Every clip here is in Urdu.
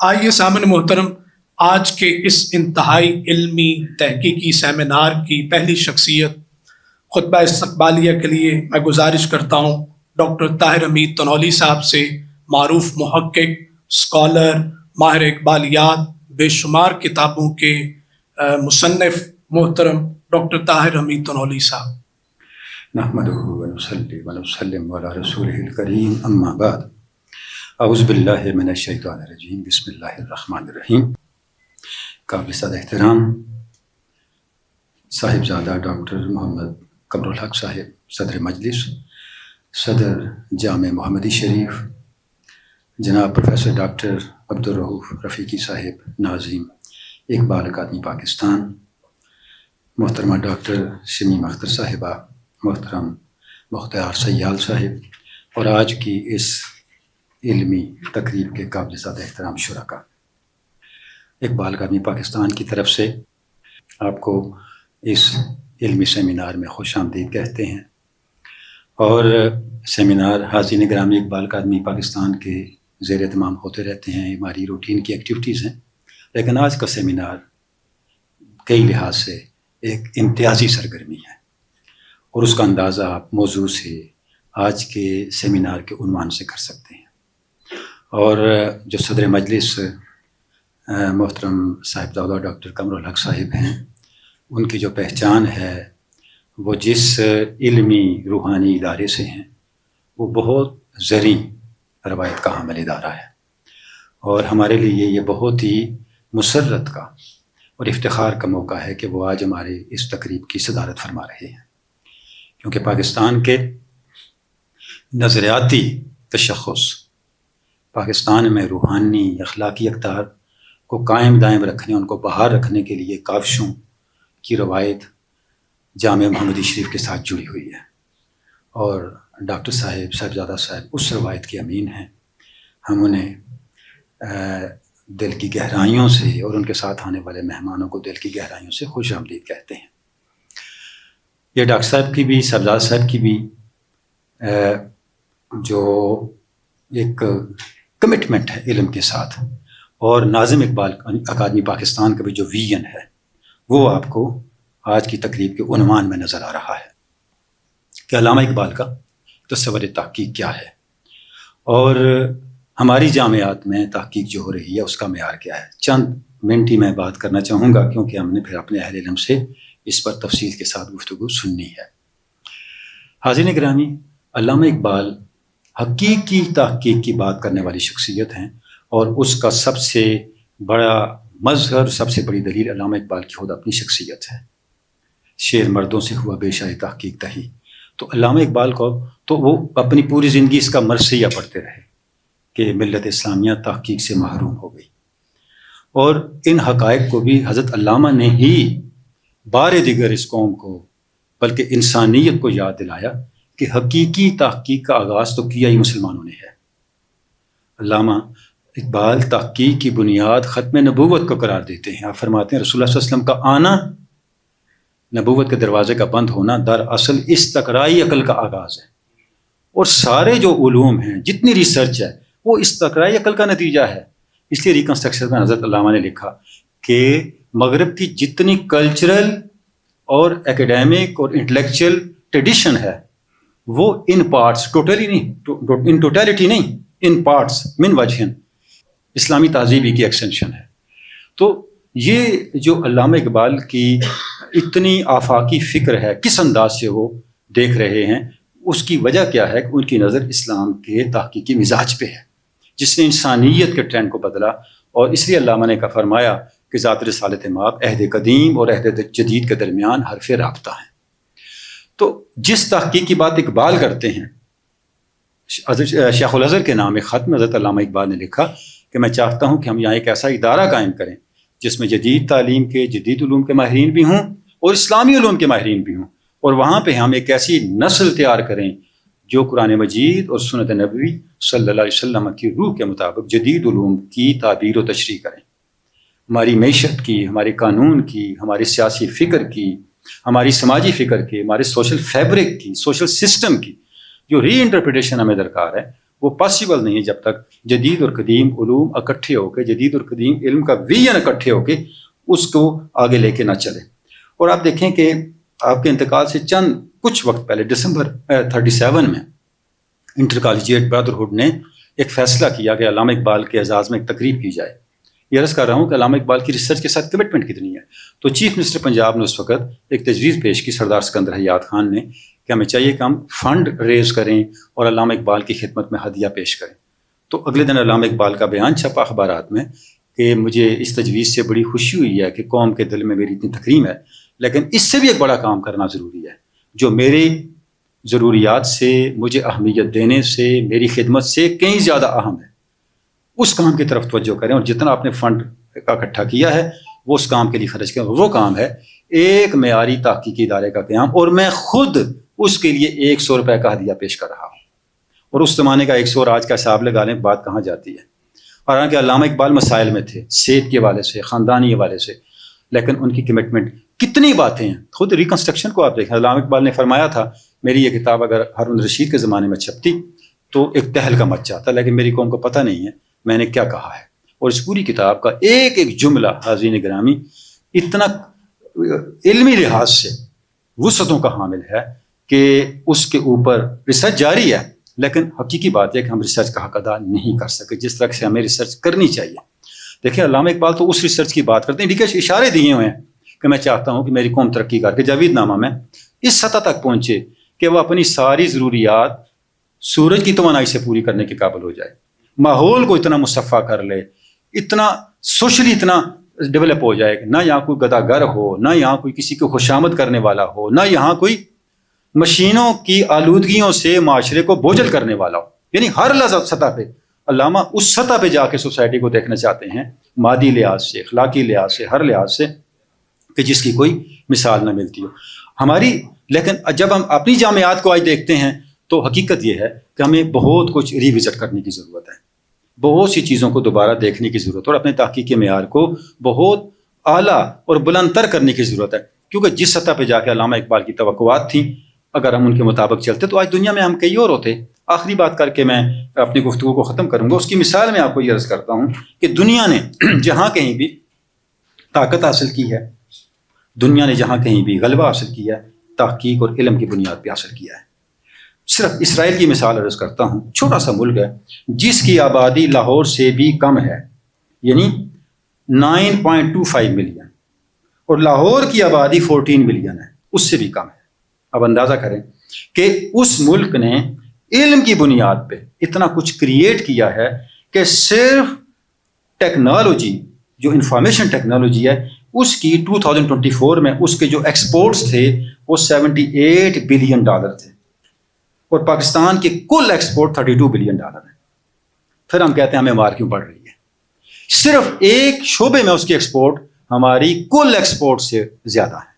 آئیے سامعین محترم، آج کے اس انتہائی علمی تحقیقی سیمینار کی پہلی شخصیت خطبہ استقبالیہ کے لیے میں گزارش کرتا ہوں ڈاکٹر طاہر حمید تنولی صاحب سے، معروف محقق، اسکالر، ماہر اقبالیات، بے شمار کتابوں کے مصنف محترم ڈاکٹر طاہر حمید تنولی صاحب۔ نحمدہ ونصلی ونسلم علی رسولہ الکریم، اما بعد، اعوذ باللہ من الشیطان الرجیم، بسم اللہ الرحمن الرحیم۔ قابل صد احترام صاحبزادہ ڈاکٹر محمد قمرالحق صاحب، صدر مجلس، صدر جامع محمدی شریف، جناب پروفیسر ڈاکٹر عبدالرؤف رفیقی صاحب، ناظم اقبال اکادمی پاکستان، محترمہ ڈاکٹر شمیم اختر صاحبہ، محترم مختار سیال صاحب، اور آج کی اس علمی تقریب کے قابل صد احترام شرکاء، اقبال اکادمی پاکستان کی طرف سے آپ کو اس علمی سیمینار میں خوش آمدید کہتے ہیں۔ اور سیمینار حاضرین گرامی اقبال اکادمی پاکستان کے زیر اہتمام ہوتے رہتے ہیں، ہماری روٹین کی ایکٹیویٹیز ہیں، لیکن آج کا سیمینار کئی لحاظ سے ایک امتیازی سرگرمی ہے، اور اس کا اندازہ آپ موضوع سے، آج کے سیمینار کے عنوان سے کر سکتے ہیں۔ اور جو صدر مجلس محترم صاحبزادہ ڈاکٹر قمرالحق صاحب ہیں، ان کی جو پہچان ہے وہ جس علمی روحانی ادارے سے ہیں، وہ بہت زرعی روایت کا حامل ادارہ ہے، اور ہمارے لیے یہ بہت ہی مسرت کا اور افتخار کا موقع ہے کہ وہ آج ہمارے اس تقریب کی صدارت فرما رہے ہیں، کیونکہ پاکستان کے نظریاتی تشخص، پاکستان میں روحانی اخلاقی اقدار کو قائم دائم رکھنے، ان کو بحال رکھنے کے لیے کاوشوں کی روایت جامع محمدی شریف کے ساتھ جڑی ہوئی ہے، اور ڈاکٹر صاحبزادہ صاحب اس روایت کے امین ہیں۔ ہم انہیں دل کی گہرائیوں سے، اور ان کے ساتھ آنے والے مہمانوں کو دل کی گہرائیوں سے خوش آمدید کہتے ہیں۔ یہ ڈاکٹر صاحب کی بھی، صاحبزادہ صاحب کی بھی جو ایک کمٹمنٹ ہے علم کے ساتھ، اور ناظم اقبال اکادمی پاکستان کا بھی جو ویژن ہے، وہ آپ کو آج کی تقریب کے عنوان میں نظر آ رہا ہے کہ علامہ اقبال کا تصور تحقیق کیا ہے، اور ہماری جامعات میں تحقیق جو ہو رہی ہے اس کا معیار کیا ہے۔ چند منٹ ہی میں بات کرنا چاہوں گا، کیونکہ ہم نے پھر اپنے اہل علم سے اس پر تفصیل کے ساتھ گفتگو سننی ہے۔ حاضرین گرامی، علامہ اقبال حقیقی تحقیق کی بات کرنے والی شخصیت ہیں، اور اس کا سب سے بڑا مظہر، سب سے بڑی دلیل علامہ اقبال کی خود اپنی شخصیت ہے۔ شعر مردوں سے ہوا بے شائی تحقیق تہی، تو علامہ اقبال کو تو وہ اپنی پوری زندگی اس کا مرثیہ پڑھتے رہے کہ ملت اسلامیہ تحقیق سے محروم ہو گئی، اور ان حقائق کو بھی حضرت علامہ نے ہی بار دیگر اس قوم کو، بلکہ انسانیت کو یاد دلایا کہ حقیقی تحقیق کا آغاز تو کیا ہی مسلمانوں نے ہے۔ علامہ اقبال تحقیق کی بنیاد ختم نبوت کو قرار دیتے ہیں۔ آپ فرماتے ہیں رسول اللہ صلی اللہ علیہ وسلم کا آنا، نبوت کے دروازے کا بند ہونا، دراصل استقرائی عقل کا آغاز ہے، اور سارے جو علوم ہیں، جتنی ریسرچ ہے، وہ استقرائی عقل کا نتیجہ ہے۔ اس لیے ریکنسٹرکشن میں حضرت علامہ نے لکھا کہ مغرب کی جتنی کلچرل اور ایکیڈیمک اور انٹلیکچوئل ٹریڈیشن ہے، وہ ان پارٹس، ٹوٹلی نہیں، ان ٹوٹیلٹی نہیں، ان پارٹس من وجہن اسلامی تہذیبی کی ایکسٹینشن ہے۔ تو یہ جو علامہ اقبال کی اتنی آفاقی فکر ہے، کس انداز سے وہ دیکھ رہے ہیں، اس کی وجہ کیا ہے کہ ان کی نظر اسلام کے تحقیقی مزاج پہ ہے، جس نے انسانیت کے ٹرینڈ کو بدلا، اور اس لیے علامہ نے فرمایا کہ ذات رسالت مآب عہد قدیم اور عہد جدید کے درمیان حرف رابطہ ہیں۔ تو جس تحقیق کی بات اقبال کرتے ہیں، شیخ الازہر کے نام ایک خط میں حضرت علامہ اقبال نے لکھا کہ میں چاہتا ہوں کہ ہم یہاں ایک ایسا ادارہ قائم کریں جس میں جدید تعلیم کے، جدید علوم کے ماہرین بھی ہوں اور اسلامی علوم کے ماہرین بھی ہوں، اور وہاں پہ ہم ایک ایسی نسل تیار کریں جو قرآن مجید اور سنت نبوی صلی اللہ علیہ وسلم کی روح کے مطابق جدید علوم کی تعبیر و تشریح کریں، ہماری معیشت کی، ہمارے قانون کی، ہماری سیاسی فکر کی، ہماری سماجی فکر کی، ہمارے سوشل فیبرک کی، سوشل سسٹم کی جو ری انٹرپریٹیشن ہمیں درکار ہے، وہ پاسبل نہیں ہے جب تک جدید اور قدیم علوم اکٹھے ہو کے، جدید اور قدیم علم کا ویژن اکٹھے ہو کے اس کو آگے لے کے نہ چلے۔ اور آپ دیکھیں کہ آپ کے انتقال سے چند کچھ وقت پہلے دسمبر 37 میں انٹر کالجیٹ برادرہڈ نے ایک فیصلہ کیا کہ علامہ اقبال کے اعزاز میں ایک تقریب کی جائے۔ یہ عرض کر رہا ہوں کہ علامہ اقبال کی ریسرچ کے ساتھ کمٹمنٹ کتنی ہے۔ تو چیف منسٹر پنجاب نے اس وقت ایک تجویز پیش کی، سردار سکندر حیات خان نے، کہ ہمیں چاہیے کہ ہم فنڈ ریز کریں اور علامہ اقبال کی خدمت میں ہدیہ پیش کریں۔ تو اگلے دن علامہ اقبال کا بیان چھپا اخبارات میں کہ مجھے اس تجویز سے بڑی خوشی ہوئی ہے کہ قوم کے دل میں میری اتنی تکریم ہے، لیکن اس سے بھی ایک بڑا کام کرنا ضروری ہے جو میری ضروریات سے، مجھے اہمیت دینے سے، میری خدمت سے کہیں زیادہ اہم ہے۔ اس کام کی طرف توجہ کریں، اور جتنا آپ نے فنڈ کا اکٹھا کیا ہے وہ اس کام کے لیے خرچ کریں۔ وہ کام ہے ایک معیاری تحقیقی ادارے کا قیام، اور میں خود اس کے لیے 100 روپے کا ہدیہ پیش کر رہا ہوں۔ اور اس زمانے کا 100 اور آج کا حساب لگا لیں، بات کہاں جاتی ہے۔ حالانکہ علامہ اقبال مسائل میں تھے، صحت کے حوالے سے، خاندانی حوالے سے، لیکن ان کی کمٹمنٹ کتنی باتیں ہیں۔ خود ریکنسٹرکشن کو آپ دیکھیں، علامہ اقبال نے فرمایا تھا میری یہ کتاب اگر ہارون رشید کے زمانے میں چھپتی تو ایک تہلکہ مچ جاتا، لیکن میری قوم کو پتہ نہیں ہے میں نے کیا کہا ہے۔ اور اس پوری کتاب کا ایک ایک جملہ حاضرین گرامی اتنا علمی لحاظ سے وسعتوں کا حامل ہے کہ اس کے اوپر ریسرچ جاری ہے، لیکن حقیقی بات ہے کہ ہم ریسرچ کا حق ادا نہیں کر سکے جس طرح سے ہمیں ریسرچ کرنی چاہیے۔ دیکھیں علامہ اقبال تو اس ریسرچ کی بات کرتے ہیں، ٹھیک ہے، اشارے دیے ہوئے ہیں کہ میں چاہتا ہوں کہ میری قوم ترقی کر کے جاوید نامہ میں اس سطح تک پہنچے کہ وہ اپنی ساری ضروریات سورج کی توانائی سے پوری کرنے کے قابل ہو جائے، ماحول کو اتنا مصفح کر لے، اتنا سوشلی اتنا ڈیولپ ہو جائے کہ نہ یہاں کوئی گدہ گر ہو، نہ یہاں کوئی کسی کو خوشامد کرنے والا ہو، نہ یہاں کوئی مشینوں کی آلودگیوں سے معاشرے کو بوجھل کرنے والا ہو۔ یعنی ہر سطح پہ علامہ اس سطح پہ جا کے سوسائٹی کو دیکھنا چاہتے ہیں، مادی لحاظ سے، اخلاقی لحاظ سے، ہر لحاظ سے، کہ جس کی کوئی مثال نہ ملتی ہو ہماری۔ لیکن جب ہم اپنی جامعات کو آج دیکھتے ہیں تو حقیقت یہ ہے کہ ہمیں بہت کچھ ریوزٹ کرنے کی ضرورت ہے، بہت سی چیزوں کو دوبارہ دیکھنے کی ضرورت ہے، اور اپنے تحقیقی معیار کو بہت اعلیٰ اور بلند تر کرنے کی ضرورت ہے، کیونکہ جس سطح پہ جا کے علامہ اقبال کی توقعات تھیں اگر ہم ان کے مطابق چلتے تو آج دنیا میں ہم کئی اور ہوتے۔ آخری بات کر کے میں اپنی گفتگو کو ختم کروں گا۔ اس کی مثال میں آپ کو یہ عرض کرتا ہوں کہ دنیا نے جہاں کہیں بھی طاقت حاصل کی ہے، دنیا نے جہاں کہیں بھی غلبہ حاصل کیا ہے، تحقیق اور علم کی بنیاد پہ حاصل کیا ہے۔ صرف اسرائیل کی مثال عرض کرتا ہوں، چھوٹا سا ملک ہے جس کی آبادی لاہور سے بھی کم ہے، یعنی 9.25 ملین، اور لاہور کی آبادی 14 ملین ہے، اس سے بھی کم ہے۔ اب اندازہ کریں کہ اس ملک نے علم کی بنیاد پہ اتنا کچھ کریٹ کیا ہے کہ صرف ٹیکنالوجی، جو انفارمیشن ٹیکنالوجی ہے، اس کی 2024 میں اس کے جو ایکسپورٹس تھے وہ $78 بلین تھے، اور پاکستان کے کل ایکسپورٹ $32 بلین ہیں۔ پھر ہم کہتے ہیں ہمیں مار کیوں پڑ رہی ہے؟ صرف ایک شعبے میں اس کی ایکسپورٹ ہماری کل ایکسپورٹ سے زیادہ ہے،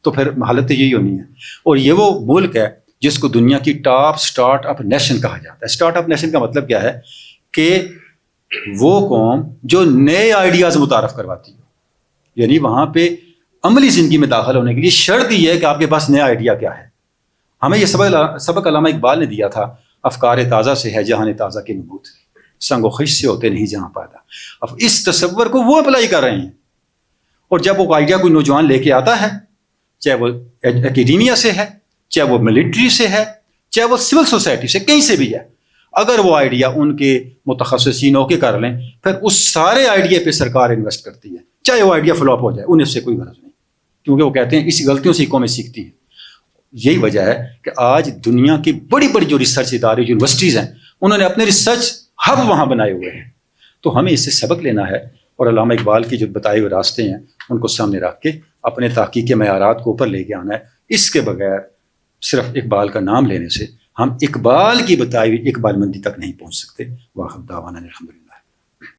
تو پھر حالت یہی ہونی ہے۔ اور یہ وہ ملک ہے جس کو دنیا کی ٹاپ سٹارٹ اپ نیشن کہا جاتا ہے۔ سٹارٹ اپ نیشن کا مطلب کیا ہے؟ کہ وہ قوم جو نئے آئیڈیاز متعارف کرواتی ہو، یعنی وہاں پہ عملی زندگی میں داخل ہونے کے لیے شرط یہ ہے کہ آپ کے پاس نیا آئیڈیا کیا ہے۔ ہمیں یہ سبق علامہ اقبال نے دیا تھا، افکار تازہ سے ہے جہاں تازہ کی نبوت، سنگ و خش سے ہوتے نہیں جہاں پیدا۔ اب اس تصور کو وہ اپلائی کر رہے ہیں، اور جب وہ آئیڈیا کوئی نوجوان لے کے آتا ہے، چاہے وہ اکیڈیمیا سے ہے، چاہے وہ ملٹری سے ہے، چاہے وہ سول سوسائٹی سے، کہیں سے بھی ہے، اگر وہ آئیڈیا ان کے متخصصین ہو کے کر لیں، پھر اس سارے آئیڈیا پہ سرکار انویسٹ کرتی ہے، چاہے وہ آئیڈیا فلاپ ہو جائے، انہیں اس سے کوئی غرض نہیں، کیونکہ وہ کہتے ہیں اس غلطیوں سے قومیں سیکھتی ہیں۔ یہی وجہ ہے کہ آج دنیا کی بڑی بڑی جو ریسرچ ادارے، یونیورسٹیز ہیں، انہوں نے اپنے ریسرچ ہب وہاں بنائے ہوئے ہیں۔ تو ہمیں اس سے سبق لینا ہے، اور علامہ اقبال کی جو بتائے ہوئے راستے ہیں ان کو سامنے رکھ کے اپنے تحقیق کے معیارات کو اوپر لے کے آنا ہے۔ اس کے بغیر صرف اقبال کا نام لینے سے ہم اقبال کی بتائی ہوئی اقبال مندی تک نہیں پہنچ سکتے۔ واخر دعوانا الحمدللہ۔